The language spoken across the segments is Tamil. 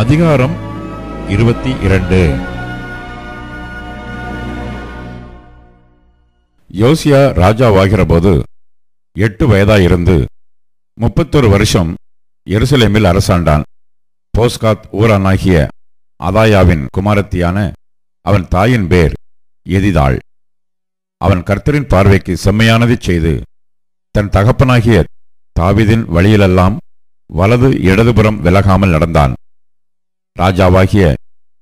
அதிகாரம் 22. யோசியா ராஜாவாகிறபோது 8 வயதாயிருந்து 31 வருஷம் எருசலேமில் அரசாண்டான். போஸ்காத் ஊரானாகிய அதாயாவின் குமாரத்தியான அவன் தாயின் பேர் எதிதாள். அவன் கர்த்தரின் பார்வைக்கு செம்மையானதைச் செய்து தன் தகப்பனாகிய தாவீதின் வழியிலெல்லாம் வலது இடதுபுறம் விலகாமல் நடந்தான். ராஜாவாகிய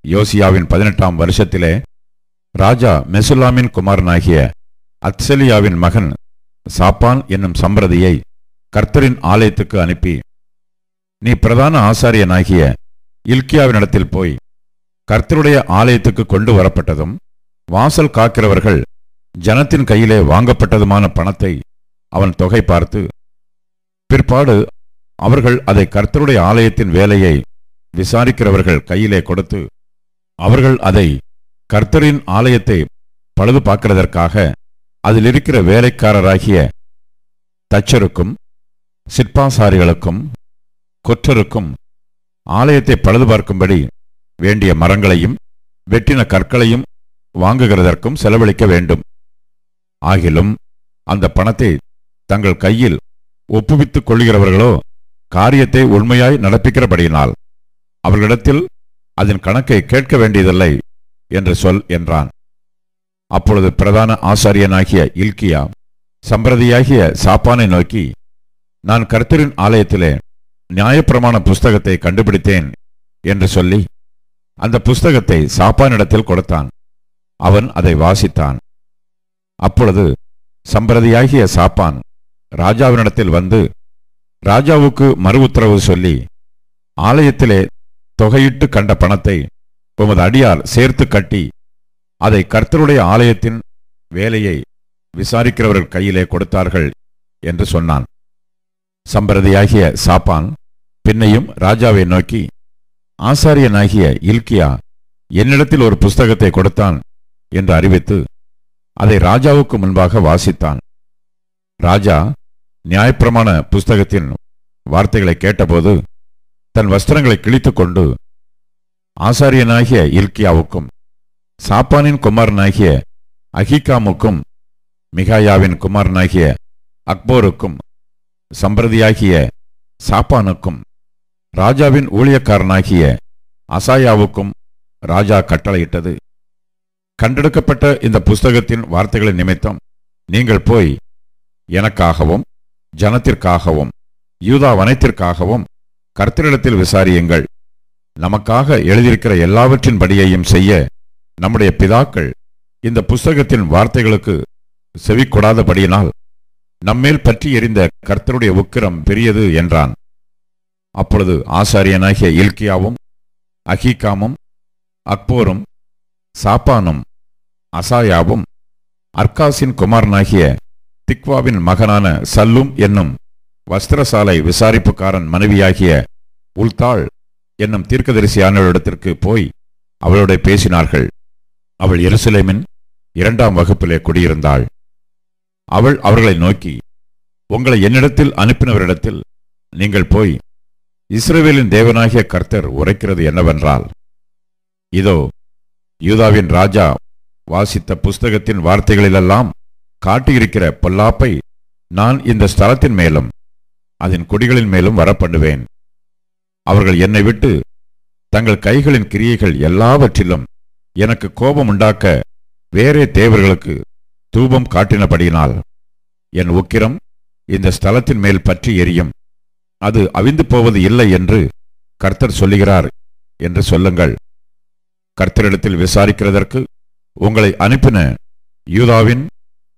யோசியாவின் 18ஆம் வருஷத்திலே ராஜா மெசுல்லாமின் குமாரனாகிய அத்சலியாவின் மகன் சாப்பான் என்னும் சம்பிரதியை கர்த்தரின் ஆலயத்துக்கு அனுப்பி, நீ பிரதான ஆசாரியனாகிய இல்க்கியாவினிடத்தில் போய் கர்த்தருடைய ஆலயத்துக்கு கொண்டு வரப்பட்டதும் வாசல் காக்கிறவர்கள் ஜனத்தின் கையிலே வாங்கப்பட்டதுமான பணத்தை அவன் தொகை பார்த்து, பிற்பாடு அவர்கள் அதை கர்த்தருடைய ஆலயத்தின் வேலையை விசாரிக்கிறவர்கள் கையிலே கொடுத்து, அவர்கள் அதை கர்த்தரின் ஆலயத்தை பழுது பார்க்கிறதற்காக அதில் இருக்கிற வேலைக்காரராகிய தச்சருக்கும் சிற்பாசாரிகளுக்கும் கொற்றருக்கும் ஆலயத்தை பழுது பார்க்கும்படி வேண்டிய மரங்களையும் வெட்டின கற்களையும் வாங்குகிறதற்கும் செலவழிக்க வேண்டும். ஆகிலும் அந்த பணத்தை தங்கள் கையில் ஒப்புவித்துக் கொள்கிறவர்களோ காரியத்தை உண்மையாய் நடப்பிக்கிறபடியினால் அவர்களிடத்தில் அதன் கணக்கை கேட்க வேண்டியதில்லை என்று சொல் என்றான். அப்பொழுது பிரதான ஆசாரியனாகிய இல்க்கியா சம்பிரதியாகிய சாப்பானை நோக்கி, நான் கர்த்தரின் ஆலயத்திலே நியாயப்பிரமாண புஸ்தகத்தை கண்டுபிடித்தேன் என்று சொல்லி அந்த புஸ்தகத்தை சாப்பானிடத்தில் கொடுத்தான். அவன் அதை வாசித்தான். அப்பொழுது சம்பிரதியாகிய சாப்பான் ராஜாவினிடத்தில் வந்து ராஜாவுக்கு மறு உத்தரவு சொல்லி, ஆலயத்திலே தொகையிட்டு கண்ட பணத்தை உமது அடியார் சேர்த்து கட்டி அதை கர்த்தருடைய ஆலயத்தின் வேலையை விசாரிக்கிறவர்கள் கையிலே கொடுத்தார்கள் என்று சொன்னான். சம்பிரதியாகிய சாப்பான் பின்னையும் ராஜாவை நோக்கி, ஆசாரியனாகிய இல்க்கியா என்னிடத்தில் ஒரு புஸ்தகத்தை கொடுத்தான் என்று அறிவித்து அதை ராஜாவுக்கு முன்பாக வாசித்தான். ராஜா நியாயப்பிரமாண புஸ்தகத்தின் வார்த்தைகளை கேட்டபோது தன் வஸ்திரங்களை கிழித்துக் கொண்டு ஆசாரியனாகிய இல்க்கியாவுக்கும் சாப்பானின் குமாரனாகிய அகிகாமுக்கும் மிகாயாவின் குமாரனாகிய அக்போருக்கும் சம்பிரதியாகிய சாப்பானுக்கும் ராஜாவின் ஊழியக்காரனாகிய அசாயாவுக்கும் ராஜா கட்டளையிட்டது, கண்டெடுக்கப்பட்ட இந்த புஸ்தகத்தின் வார்த்தைகளின் நிமித்தம் நீங்கள் போய் எனக்காகவும் ஜனத்திற்காகவும் யூதா வனத்திற்காகவும் கர்த்தரிடத்தில் விசாரியுங்கள். நமக்காக எழுதியிருக்கிற எல்லாவற்றின் படியையும் செய்ய நம்முடைய பிதாக்கள் இந்த புஸ்தகத்தின் வார்த்தைகளுக்கு செவி கொடாதபடியினால் நம்மேல் பற்றி எறிந்த கர்த்தருடைய உக்கிரம் பெரியது என்றான். அப்பொழுது ஆசாரியனாகிய இல்க்கியாவும் அகிகாமும் அக்போரும் சாப்பானும் அசாயாவும் அர்காசின் குமாரனாகிய திக்வாவின் மகனான சல்லும் என்னும் வஸ்திரசாலை விசாரிப்புக்காரன் மனைவியாகிய உல்தாள் என்னும் தீர்க்கதரிசியானவரிடத்திற்கு போய் அவளோட பேசினார்கள். அவள் எருசலேமின் 2ஆம் வகுப்பிலே குடியிருந்தாள். அவள் அவர்களை நோக்கி, உங்களை என்னிடத்தில் அனுப்பினவரிடத்தில் நீங்கள் போய் இஸ்ரவேலின் தேவனாகிய கர்த்தர் உரைக்கிறது என்னவென்றால், இதோ யூதாவின் ராஜா வாசித்த புஸ்தகத்தின் வார்த்தைகளிலெல்லாம் காட்டியிருக்கிற பொல்லாப்பை நான் இந்த ஸ்தலத்தின் மேலும் அதன் குடிகளின் மேலும் வரப்பண்ணுவேன். அவர்கள் என்னை விட்டு தங்கள் கைகளின் கிரியைகள் எல்லாவற்றிலும் எனக்கு கோபம் உண்டாக்க வேறே தேவர்களுக்கு தூபம் காட்டினபடியினால் என் உக்கிரம் இந்த ஸ்தலத்தின் மேல் பற்றி எரியும். அது அவிந்து போவது இல்லை என்று கர்த்தர் சொல்லுகிறார் என்று சொல்லுங்கள். கர்த்தரிடத்தில் விசாரிக்கிறதற்கு உங்களை அனுப்பின யூதாவின்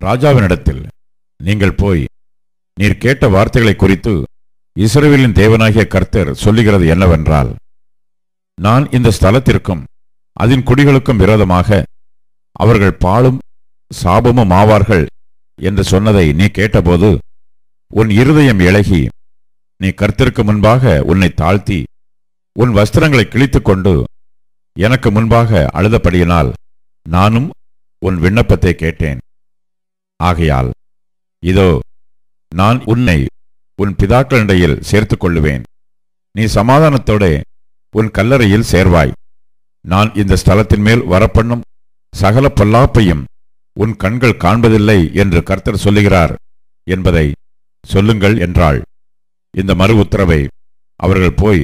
ராஜாவினிடத்தில் நீங்கள் போய், நீர் கேட்ட வார்த்தைகளை குறித்து இஸ்ரவேலின் தேவனாகிய கர்த்தர் சொல்லுகிறது என்னவென்றால், நான் இந்த ஸ்தலத்திற்கும் அதன் குடிகளுக்கும் விரோதமாக அவர்கள் பாழும் சாபமும் ஆவார்கள் என்று சொன்னதை நீ கேட்டபோது உன் இருதயம் இளகி நீ கர்த்தருக்கு முன்பாக உன்னை தாழ்த்தி உன் வஸ்திரங்களை கிழித்துக் கொண்டு எனக்கு முன்பாக அழுதபடியினால் நானும் உன் விண்ணப்பத்தை கேட்டேன். ஆகையால் இதோ நான் உன்னை உன் பிதாக்களிடையில் சேர்த்துக் கொள்ளுவேன். நீ சமாதானத்தோட உன் கல்லறையில் சேர்வாய். நான் இந்த ஸ்தலத்தின் மேல் வரப்பண்ணும் சகல பொல்லாப்பையும் உன் கண்கள் காண்பதில்லை என்று கர்த்தர் சொல்லுகிறார் என்பதை சொல்லுங்கள் என்றாள். இந்த மறு உத்தரவை அவர்கள் போய்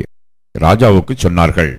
ராஜாவுக்கு சொன்னார்கள்.